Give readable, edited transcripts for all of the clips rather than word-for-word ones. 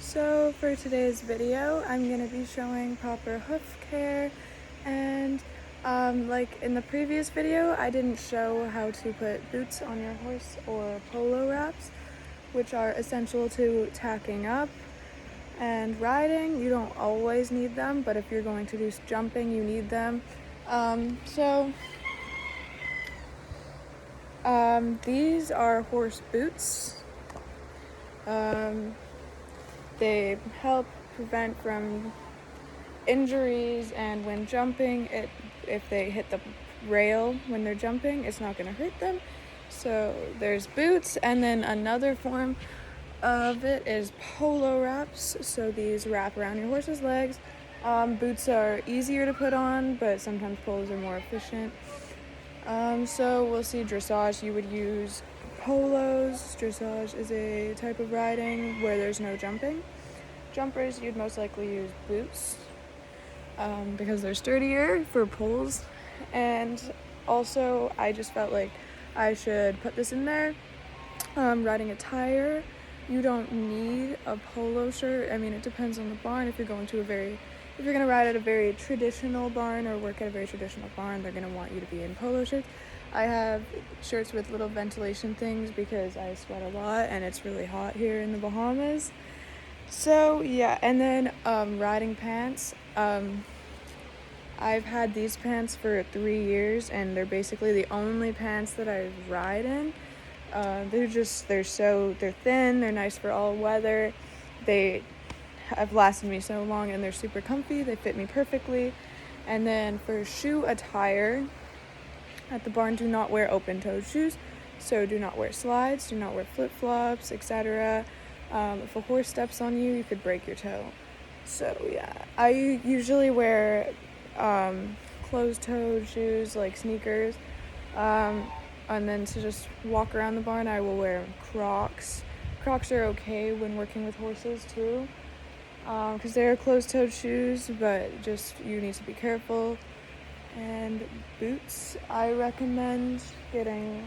So for today's video, I'm going to be showing proper hoof care, and like in the previous video, I didn't show how to put boots on your horse or polo wraps, which are essential to tacking up and riding. You don't always need them, but if you're going to do jumping, you need them. These are horse boots. They help prevent from injuries, and when jumping, if they hit the rail when they're jumping, it's not going to hurt them. So there's boots, and then another form of it is polo wraps. So these wrap around your horse's legs. Boots are easier to put on, but sometimes polos are more efficient. So we'll see dressage. You would use polos. Dressage is a type of riding where there's no jumping. Jumpers, you'd most likely use boots because they're sturdier for pulls. And also, I just felt like I should put this in there. Riding attire, you don't need a polo shirt. I mean, it depends on the barn. If you're going to ride at a very traditional barn or work at a very traditional barn, they're going to want you to be in polo shirts. I have shirts with little ventilation things because I sweat a lot and it's really hot here in the Bahamas. So yeah, and then riding pants. I've had these pants for 3 years, and they're basically the only pants that I ride in. They're thin, they're nice for all weather. They have lasted me so long, and they're super comfy. They fit me perfectly. And then for shoe attire, at the barn, do not wear open-toed shoes. So do not wear slides, do not wear flip-flops, etc. If a horse steps on you, you could break your toe. So yeah, I usually wear closed-toed shoes like sneakers. And then to just walk around the barn, I will wear Crocs. Crocs are okay when working with horses too, because they're closed-toed shoes, but just you need to be careful. And boots, I recommend getting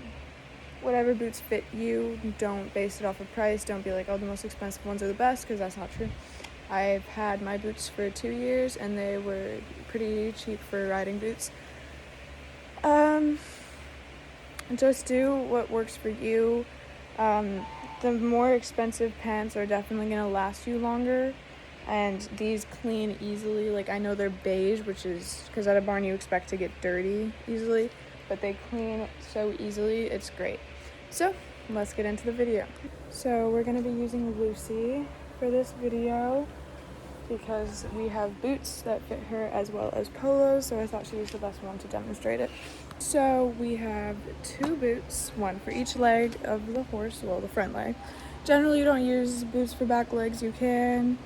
whatever boots fit you. Don't base it off of price. Don't be like, oh, the most expensive ones are the best, because that's not true. I've had my boots for 2 years, and they were pretty cheap for riding boots. Just do what works for you. The more expensive pants are definitely going to last you longer, and these clean easily. Like, I know they're beige, which is because at a barn you expect to get dirty easily, but they clean so easily, it's great. So let's get into the video. So we're going to be using Lucy for this video because we have boots that fit her as well as polos, so I thought she was the best one to demonstrate it. So we have 2 boots, one for each leg of the horse, well, the front leg. Generally you don't use boots for back legs. You can,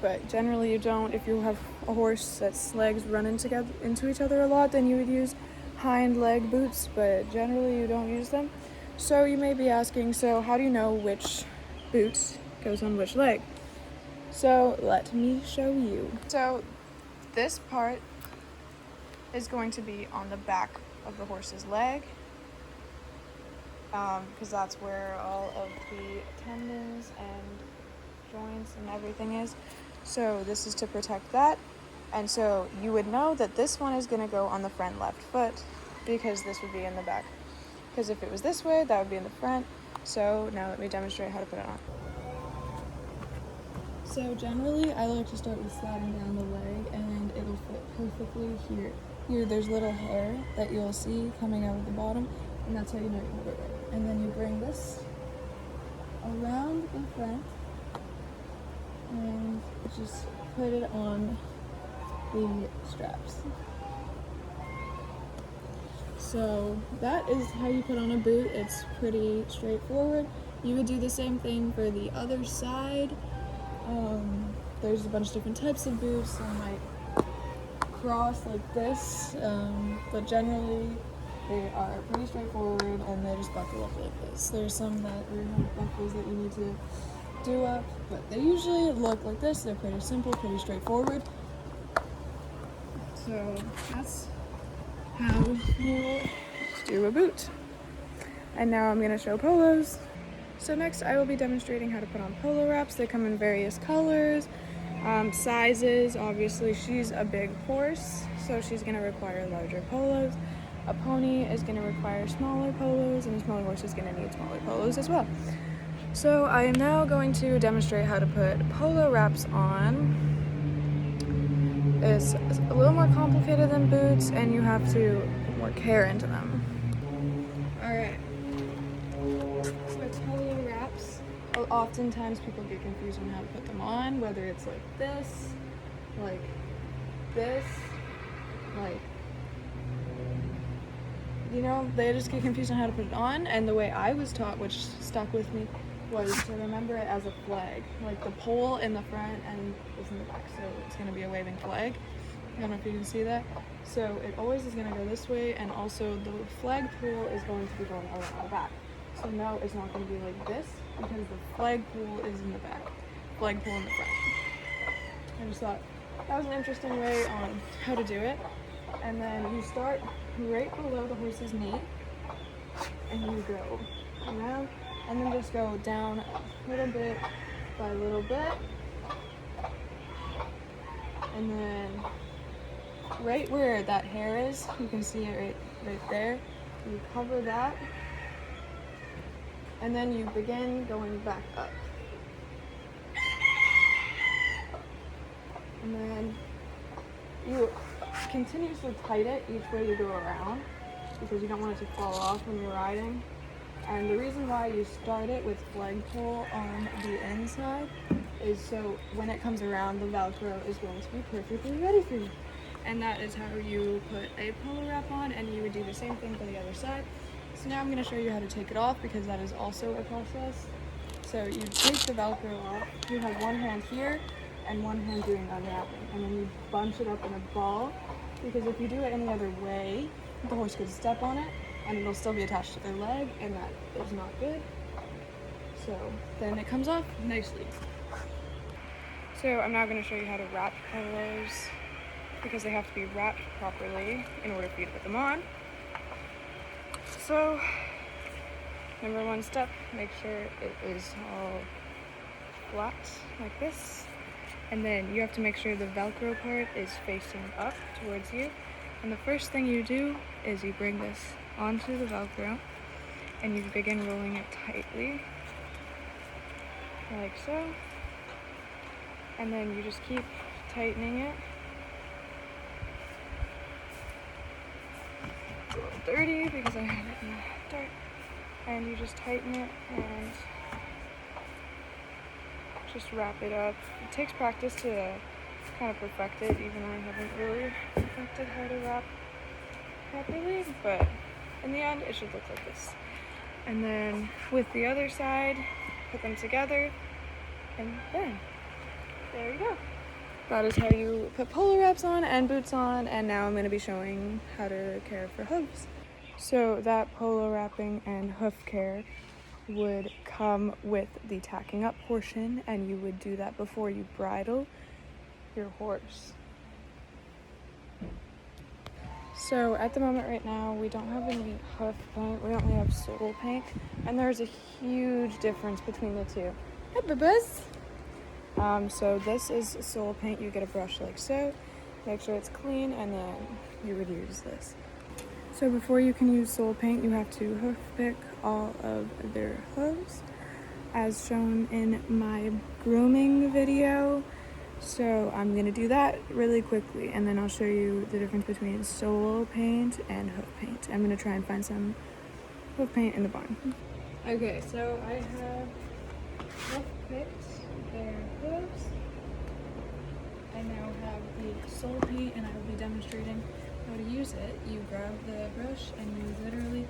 but generally you don't. If you have a horse that's legs run into each other a lot, then you would use hind leg boots, but generally you don't use them. So you may be asking, so how do you know which boots goes on which leg? So let me show you. So this part is going to be on the back of the horse's leg, because that's where all of the tendons and joints and everything is. So this is to protect that. And so you would know that this one is going to go on the front left foot, because this would be in the back. Because if it was this way, that would be in the front. So now let me demonstrate how to put it on. So generally, I like to start with sliding down the leg, and it'll fit perfectly here. Here, there's little hair that you'll see coming out of the bottom, and that's how you know you have it right. And then you bring this around the front, and just put it on the straps. So that is how you put on a boot. It's pretty straightforward. You would do the same thing for the other side. There's a bunch of different types of boots. Some might cross like this, but generally they are pretty straightforward, and they just buckle up like this. There's some that have buckles that you need to do up, but they usually look like this. They're pretty simple, pretty straightforward. So that's how you do a boot. And now I'm going to show polos. So next I will be demonstrating how to put on polo wraps. They come in various colors, sizes. Obviously she's a big horse, so she's going to require larger polos. A pony is going to require smaller polos, and a smaller horse is going to need smaller polos as well. So I am now going to demonstrate how to put polo wraps on. It's a little more complicated than boots, and you have to put more care into them. Alright. With polo wraps, oftentimes people get confused on how to put them on, whether it's like this, like you know, they just get confused on how to put it on. And the way I was taught, which stuck with me, was to remember it as a flag. Like the pole in the front and is in the back, so it's going to be a waving flag. I don't know if you can see that. So it always is going to go this way, and also the flag pole is going to be going around the back. So now it's not going to be like this, because the flag pole is in the back, flag pole in the front. I just thought that was an interesting way on how to do it. And then you start right below the horse's knee, and you go around, and then just go down a little bit by little bit, and then right where that hair is, you can see it right there, you cover that, and then you begin going back up, and then you continuously tight it each way you go around, because you don't want it to fall off when you're riding. And the reason why you start it with flagpole on the inside is so when it comes around, the Velcro is going to be perfectly ready for you. And that is how you put a polo wrap on, and you would do the same thing for the other side. So now I'm going to show you how to take it off, because that is also a process. So you take the Velcro off, you have one hand here and one hand doing unwrapping, and then you bunch it up in a ball, because if you do it any other way, the horse could step on it and it'll still be attached to their leg, and that is not good. So then it comes off nicely. So I'm now going to show you how to wrap polos, because they have to be wrapped properly in order for you to put them on. So number one step, make sure it is all flat like this. And then you have to make sure the Velcro part is facing up towards you. And the first thing you do is you bring this onto the Velcro, and you begin rolling it tightly, like so. And then you just keep tightening it. It's a little dirty because I have it in the dirt. And you just tighten it and just wrap it up. It takes practice to kind of perfect it, even though I haven't really perfected how to wrap properly, but in the end it should look like this. And then with the other side, put them together, and then there you go. That is how you put polo wraps on and boots on, and now I'm going to be showing how to care for hooves. So that polo wrapping and hoof care would come with the tacking up portion, and you would do that before you bridle your horse. So at the moment right now, we don't have any hoof paint, we only have sole paint, and there's a huge difference between the two. Hi, Bubba's! So this is sole paint. You get a brush like so, make sure it's clean, and then you would use this. So before you can use sole paint, you have to hoof pick all of their hooves, as shown in my grooming video. So I'm going to do that really quickly, and then I'll show you the difference between sole paint and hoof paint. I'm going to try and find some hoof paint in the barn. Okay, so I have hoof picked their hooves. I now have the sole paint, and I will be demonstrating how to use it. You grab the brush and you literally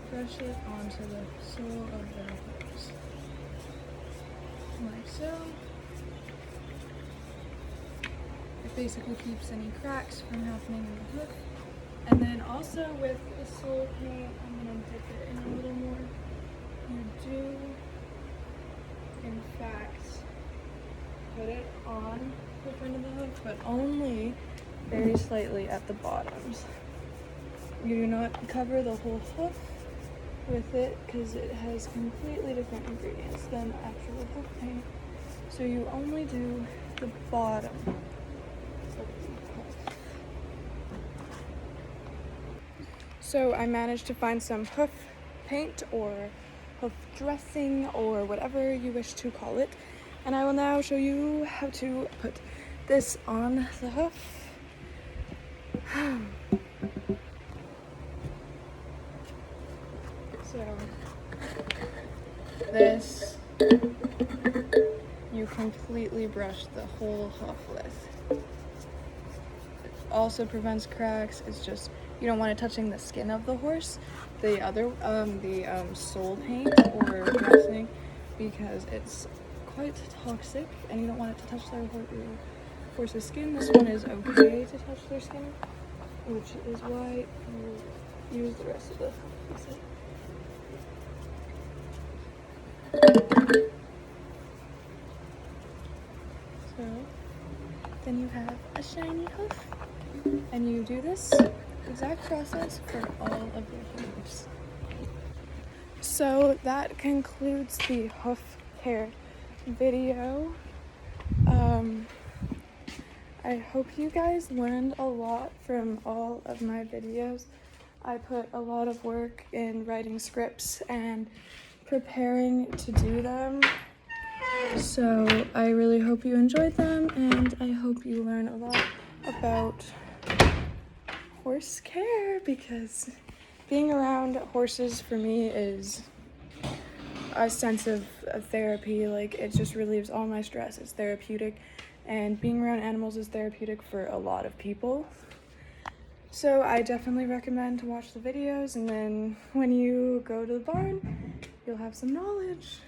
brush it onto the sole of the hooves, like so. It basically keeps any cracks from happening in the hoof. And then also with the sole paint, I'm going to dip it in a little more. You do, in fact, put it on the front of the hoof, but only very slightly at the bottoms. You do not cover the whole hoof, with it because it has completely different ingredients than actual hoof paint. So you only do the bottom of the hoof. So I managed to find some hoof paint or hoof dressing or whatever you wish to call it, and I will now show you how to put this on the hoof. So this you completely brush the whole hoof with. It also prevents cracks. It's just you don't want it touching the skin of the horse, the other sole paint or dressing, because it's quite toxic and you don't want it to touch their horse's skin. This one is okay to touch their skin, which is why you use the rest of the piece. So then you have a shiny hoof, and you do this exact process for all of your hooves. So that concludes the hoof care video. I hope you guys learned a lot from all of my videos. I put a lot of work in writing scripts and preparing to do them. So I really hope you enjoyed them, and I hope you learn a lot about horse care, because being around horses for me is a sense of therapy. Like, it just relieves all my stress. It's therapeutic, and being around animals is therapeutic for a lot of people. So I definitely recommend to watch the videos, and then when you go to the barn, you'll have some knowledge.